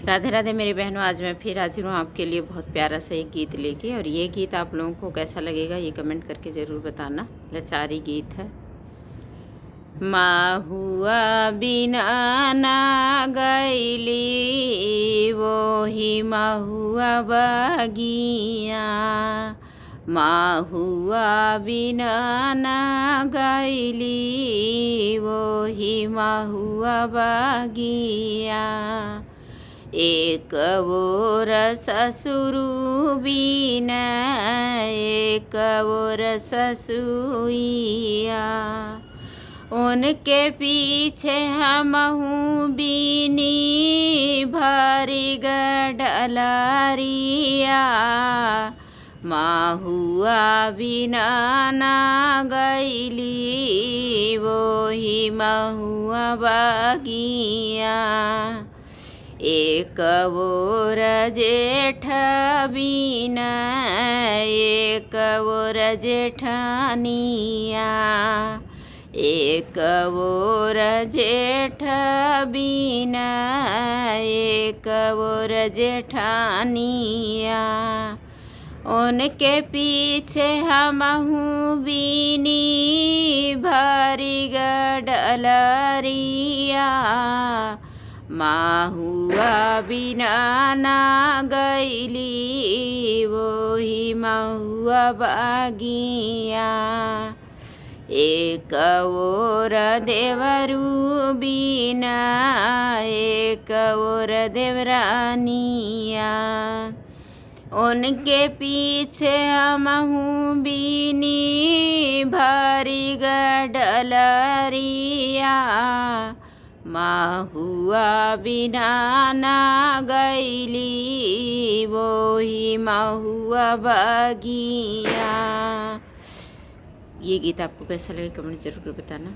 राधे राधे मेरी बहनों, आज मैं फिर हाजिर हूँ आपके लिए बहुत प्यारा सा एक गीत लेके। और ये गीत आप लोगों को कैसा लगेगा ये कमेंट करके ज़रूर बताना। लाचारी गीत है। माहुआ बिना ना गईली वो ही माहुआ बगिया, माहुआ बिना ना गईली वो ही माहुआ बगिया। एक ओर ससुरु बिन एक ओर ससुइया, उनके पीछे हमहूँ बीनी भरी गडलरिया। माहुआ बिना ना गईली वो ही माहुआ बगिया। एक ओर जेठ बिन एक ओर जेठनिया, एक ओर जेठ बिन एक ओर जेठानिया, उनके पीछे हमहूँ बीनी भरी गडलरिया। माहुआ बिना ना गईली वो ही माहुआ बगिया। एक ओर देवरू बिन एक ओर देवरानिया, उनके पीछे हमहूँ बीनी भरी गडलरिया। माहुआ बिना ना गईली वो ही माहुआ बगिया। ये गीत आपको कैसा लगे कमेंट जरूर बताना।